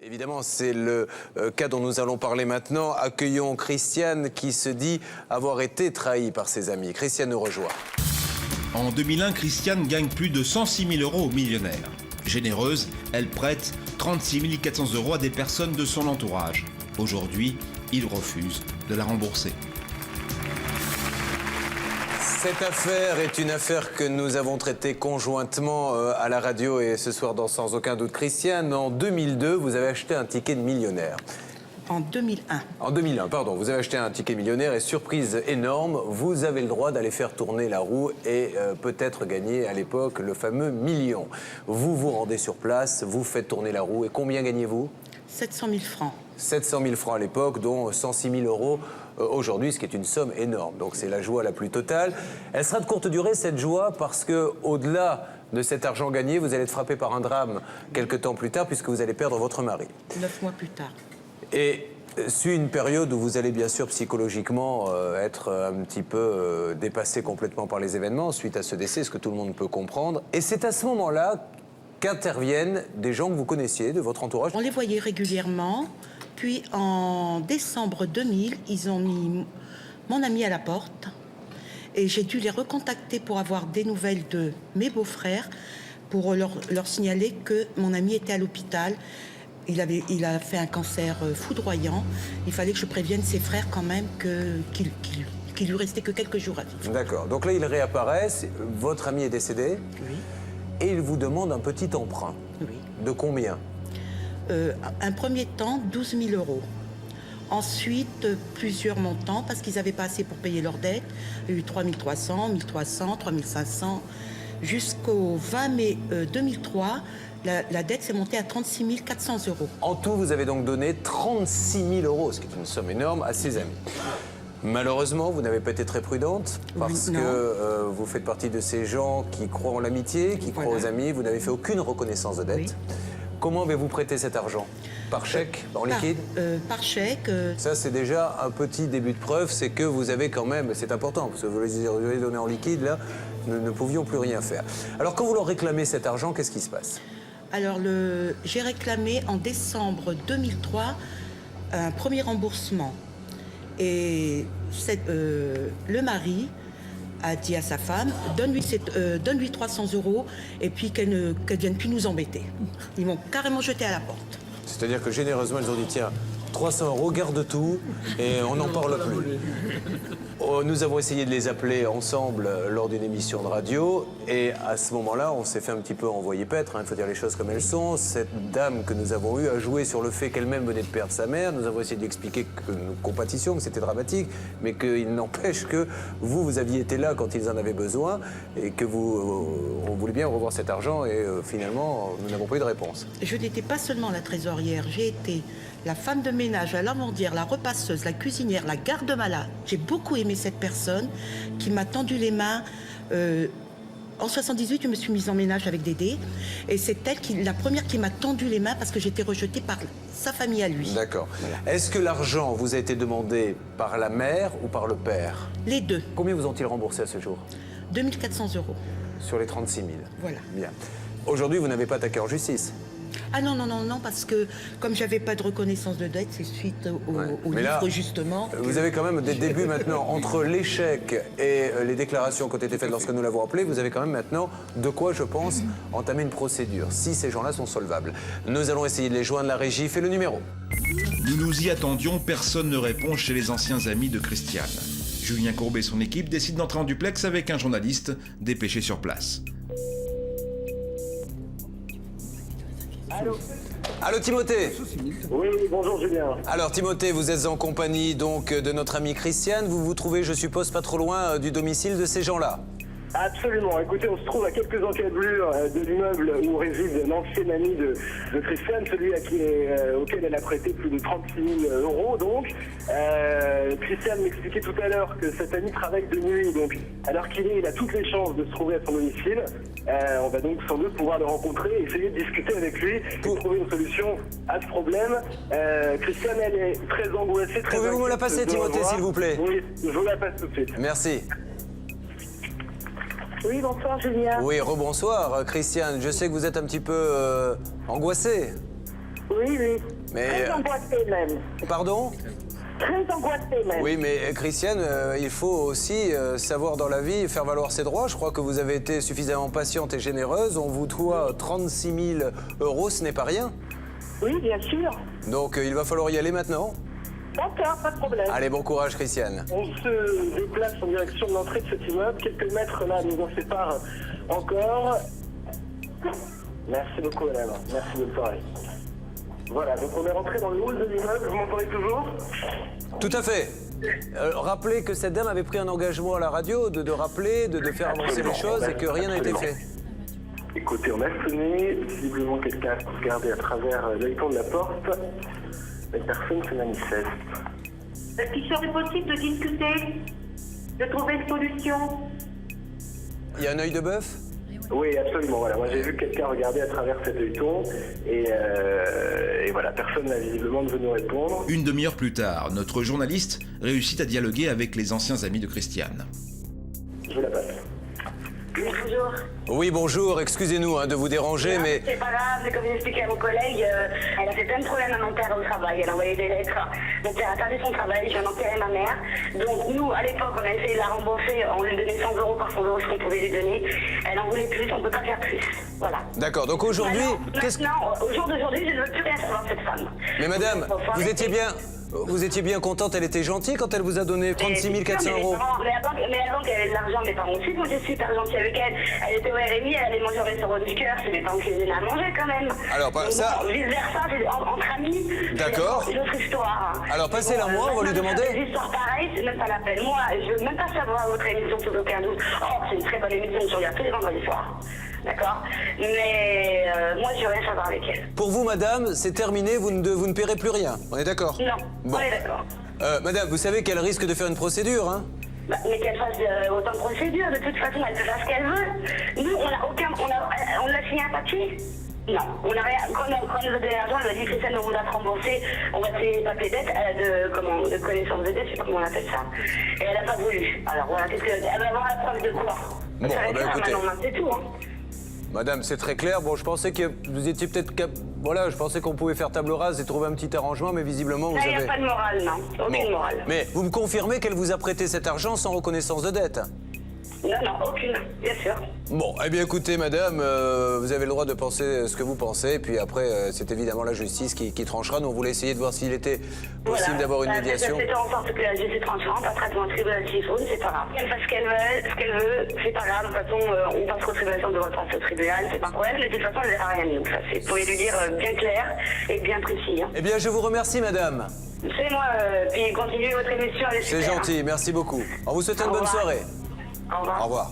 Évidemment, c'est le cas dont nous allons parler maintenant. Accueillons Christiane qui se dit avoir été trahie par ses amis. Christiane nous rejoint. En 2001, Christiane gagne plus de 106 000 euros aux millionnaires. Généreuse, elle prête 36 400 euros à des personnes de son entourage. Aujourd'hui, il refuse de la rembourser. Cette affaire est une affaire que nous avons traitée conjointement à la radio et ce soir dans Sans aucun doute. Christiane, en 2002, vous avez acheté un ticket de millionnaire. En 2001. En 2001, pardon. Vous avez acheté un ticket millionnaire et surprise énorme, vous avez le droit d'aller faire tourner la roue et peut-être gagner à l'époque le fameux million. Vous vous rendez sur place, vous faites tourner la roue et combien gagnez-vous ? 700 000 francs. 700 000 francs à l'époque, dont 106 000 euros aujourd'hui, ce qui est une somme énorme. Donc c'est la joie la plus totale. Elle sera de courte durée, cette joie, parce qu'au-delà de cet argent gagné, vous allez être frappé par un drame quelques temps plus tard, puisque vous allez perdre votre mari. 9 mois plus tard. Et suit une période où vous allez bien sûr psychologiquement être un petit peu dépassé complètement par les événements suite à ce décès, ce que tout le monde peut comprendre. Et c'est à ce moment-là qu'interviennent des gens que vous connaissiez, de votre entourage. On les voyait régulièrement. Puis en décembre 2000, ils ont mis mon ami à la porte. Et j'ai dû les recontacter pour avoir des nouvelles de mes beaux-frères, pour leur signaler que mon ami était à l'hôpital. Il a fait un cancer foudroyant. Il fallait que je prévienne ses frères quand même qu'il lui restait que quelques jours à vivre. D'accord. Donc là, ils réapparaissent. Votre ami est décédé. Oui. Et il vous demande un petit emprunt. Oui. De combien ? Un premier temps, 12 000 euros. Ensuite, plusieurs montants, parce qu'ils n'avaient pas assez pour payer leurs dettes. Il y a eu 3 300, 1 300, 3 500. Jusqu'au 20 mai 2003, la dette s'est montée à 36 400 euros. En tout, vous avez donc donné 36 000 euros, ce qui est une somme énorme, à ses amis. Malheureusement, vous n'avez pas été très prudente, parce que vous faites partie de ces gens qui croient en l'amitié, qui croient aux amis. Vous n'avez fait aucune reconnaissance de dette. Oui. Comment avez-vous prêté cet argent ? Par chèque, en liquide ? Par chèque. Ça, c'est déjà un petit début de preuve, c'est que vous avez quand même, c'est important, parce que vous les avez donnés en liquide, là, nous ne pouvions plus rien faire. Alors, quand vous leur réclamez cet argent, qu'est-ce qui se passe ? Alors, j'ai réclamé en décembre 2003 un premier remboursement. Et le mari a dit à sa femme, donne-lui 300 euros et puis qu'elle ne vienne plus nous embêter. Ils m'ont carrément jeté à la porte. C'est-à-dire que généreusement, ils ont dit, tiens, 300 euros, garde tout, et on n'en parle plus. Nous avons essayé de les appeler ensemble lors d'une émission de radio, et à ce moment-là, on s'est fait un petit peu envoyer paître, il faut dire les choses comme elles sont. Cette dame que nous avons eue a joué sur le fait qu'elle-même venait de perdre sa mère. Nous avons essayé d'expliquer que nous compatissions, que c'était dramatique, mais qu'il n'empêche que vous aviez été là quand ils en avaient besoin, et que on voulait bien revoir cet argent, et finalement, nous n'avons pas eu de réponse. Je n'étais pas seulement la trésorière, j'ai été la femme de ménage, la lavandière, la repasseuse, la cuisinière, la garde-malade. J'ai beaucoup aimé cette personne qui m'a tendu les mains. En 78, je me suis mise en ménage avec Dédé. Et c'est elle la première qui m'a tendu les mains parce que j'étais rejetée par sa famille à lui. D'accord. Voilà. Est-ce que l'argent vous a été demandé par la mère ou par le père ? Les deux. Combien vous ont-ils remboursé à ce jour ? 2 400 euros. Sur les 36 000 ? Voilà. Bien. Aujourd'hui, vous n'avez pas attaqué en justice ? Ah non, parce que comme j'avais pas de reconnaissance de dette, c'est suite au livre, justement. Vous avez quand même des débuts maintenant, entre l'échec et les déclarations qui ont été faites lorsque nous l'avons appelé, vous avez quand même maintenant de quoi, je pense, entamer une procédure, si ces gens-là sont solvables. Nous allons essayer de les joindre, la régie fait le numéro. Nous nous y attendions, personne ne répond chez les anciens amis de Christiane. Julien Courbet et son équipe décident d'entrer en duplex avec un journaliste dépêché sur place. Allô Timothée ? Oui, bonjour Julien. Alors Timothée, vous êtes en compagnie donc de notre amie Christiane. Vous vous trouvez, je suppose, pas trop loin du domicile de ces gens-là ? Absolument. Écoutez, on se trouve à quelques encablures de l'immeuble où réside l'ancien ami de Christiane, celui auquel elle a prêté plus de 36 000 euros. Donc, Christiane m'expliquait tout à l'heure que cet ami travaille de nuit. Donc, alors il a toutes les chances de se trouver à son domicile. On va donc sans doute pouvoir le rencontrer et essayer de discuter avec lui et trouver une solution à ce problème. Christiane, elle est très angoissée. Pouvez-vous me la passer, Timothée, s'il vous plaît ? Oui, je vous la passe tout de suite. Merci. Oui, bonsoir Julien. Oui, rebonsoir Christiane. Je sais que vous êtes un petit peu angoissée. Oui, oui. Mais, Très angoissée même. Pardon? Très angoissée même. Oui, mais Christiane, il faut aussi savoir dans la vie faire valoir ses droits. Je crois que vous avez été suffisamment patiente et généreuse. On vous doit 36 000 €, ce n'est pas rien. Oui, bien sûr. Donc il va falloir y aller maintenant. D'accord, pas de problème. Allez, bon courage, Christiane. On se déplace en direction de l'entrée de cet immeuble. Quelques mètres là nous en séparent encore. Merci beaucoup, madame. Merci, bonne soirée. Voilà, donc on est rentré dans le hall de l'immeuble. Vous m'entendez toujours? Tout à fait. Rappelez que cette dame avait pris un engagement à la radio de rappeler, de faire avancer les choses et que rien n'a été fait. Écoutez, on a sonné. Visiblement, quelqu'un a regardé à travers l'œilleton de la porte. Mais personne ne se manifeste. Est-ce qu'il serait possible de discuter, de trouver une solution? Il y a un œil de bœuf? Oui, absolument. Voilà. Moi, j'ai vu quelqu'un regarder à travers cet œilleton et voilà, personne n'a visiblement venu nous répondre. Une demi-heure plus tard, notre journaliste réussit à dialoguer avec les anciens amis de Christiane. Je vous la passe. Oui, bonjour. Oui, bonjour. Excusez-nous de vous déranger, mais... C'est pas grave, mais comme j'expliquais à vos collègues, elle a fait plein de problèmes à mon père au travail. Elle a envoyé des lettres. Mon père a perdu son travail, j'ai enterré ma mère. Donc nous, à l'époque, on a essayé de la rembourser. On lui donnait 100 € par 100 € ce qu'on pouvait lui donner. Elle en voulait plus, on ne peut pas faire plus. Voilà. D'accord, donc aujourd'hui... Maintenant, au jour d'aujourd'hui, je ne veux plus rien savoir de cette femme. Mais madame, vous étiez bien contente, elle était gentille quand elle vous a donné 36 400 €. Mais avant qu'elle ait de l'argent, mes parents aussi, moi j'ai super gentil avec elle. Elle était au RMI, elle allait manger au restaurant du cœur, c'est mes parents qui les à manger quand même. Alors, donc, ça... Bon, vice versa, entre amis. D'accord. C'est une autre histoire. Alors passez-la moi, on va lui demander. Des histoires pareilles, c'est même pas la peine. Moi, je veux même pas savoir votre émission sous aucun doute. Oh, c'est une très bonne émission, je regarde tous les vendredis soirs. D'accord? Mais moi, je veux rien savoir avec elle. Pour vous, madame, c'est terminé, vous ne paierez plus rien. On est d'accord? Non, bon. on est d'accord. Madame, vous savez qu'elle risque de faire une procédure, hein? Bah, mais qu'elle fasse autant de procédures, de toute façon, elle peut faire ce qu'elle veut. Nous, on a signé un papier. Non, on n'a rien. Quand on nous a donné l'argent, elle m'a dit Christiane, on vous a remboursé, on va signer les papiers dette, de connaissance de dette, je sais pas comment on appelle ça. Et elle n'a pas voulu. Alors voilà, elle va avoir la preuve de quoi? Bon, ça bah, écoutez. maintenant, c'est tout. Hein. Madame, c'est très clair. Bon, je pensais que vous étiez peut-être... Voilà, je pensais qu'on pouvait faire table rase et trouver un petit arrangement, mais visiblement, vous Là, avez... il n'y a pas de morale, non. Aucune morale. Mais vous me confirmez qu'elle vous a prêté cet argent sans reconnaissance de dette? Non, aucune, bien sûr. Bon, eh bien écoutez, madame, vous avez le droit de penser ce que vous pensez, et puis après, c'est évidemment la justice qui tranchera. Nous, on voulait essayer de voir s'il était possible d'avoir une médiation. C'est en sorte que la justice tranchera, pas traitement de tribunal s'il faut, c'est pas grave. Elle fait ce qu'elle veut, c'est pas grave. De toute façon, on passe au tribunal, on devrait passer au tribunal, c'est pas un problème, mais de toute façon, elle verra rien de nous. Ça, vous pouvez lui dire bien clair et bien précis. Hein. Eh bien, je vous remercie, madame. C'est moi, puis continuez votre émission, elle est super. C'est gentil, merci beaucoup. On vous souhaite une bonne soirée. Au revoir. Au revoir.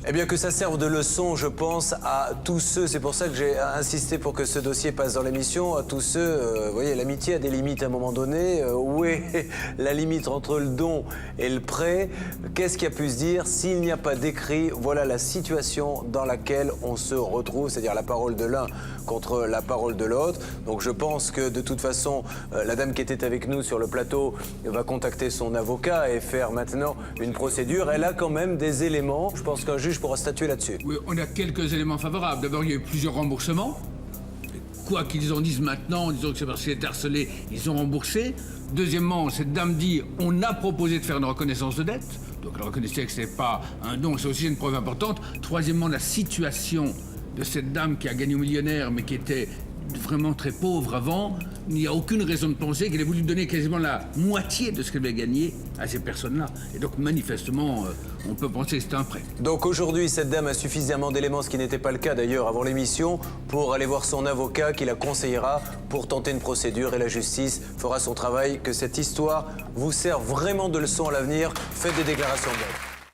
Eh bien, que ça serve de leçon, je pense, à tous ceux, c'est pour ça que j'ai insisté pour que ce dossier passe dans l'émission, à tous ceux, vous voyez, l'amitié a des limites à un moment donné. Où est la limite entre le don et le prêt? Qu'est-ce qu'il y a pu se dire? S'il n'y a pas d'écrit, voilà la situation dans laquelle on se retrouve, c'est-à-dire la parole de l'un contre la parole de l'autre. Donc je pense que de toute façon, la dame qui était avec nous sur le plateau va contacter son avocat et faire maintenant une procédure. Elle a quand même des éléments. Je pense qu'un juge pourra statuer là-dessus. Oui, on a quelques éléments favorables. D'abord, il y a eu plusieurs remboursements. Quoi qu'ils en disent maintenant, en disant que c'est parce qu'il est harcelé, ils ont remboursé. Deuxièmement, cette dame dit on a proposé de faire une reconnaissance de dette. Donc elle reconnaissait que ce n'est pas un don, c'est aussi une preuve importante. Troisièmement, la situation de cette dame qui a gagné au millionnaire, mais qui était vraiment très pauvre avant, il n'y a aucune raison de penser qu'elle ait voulu donner quasiment la moitié de ce qu'elle avait gagné à ces personnes-là. Et donc, manifestement, on peut penser que c'était un prêt. Donc aujourd'hui, cette dame a suffisamment d'éléments, ce qui n'était pas le cas d'ailleurs avant l'émission, pour aller voir son avocat qui la conseillera pour tenter une procédure et la justice fera son travail. Que cette histoire vous serve vraiment de leçon à l'avenir. Faites des déclarations de dette.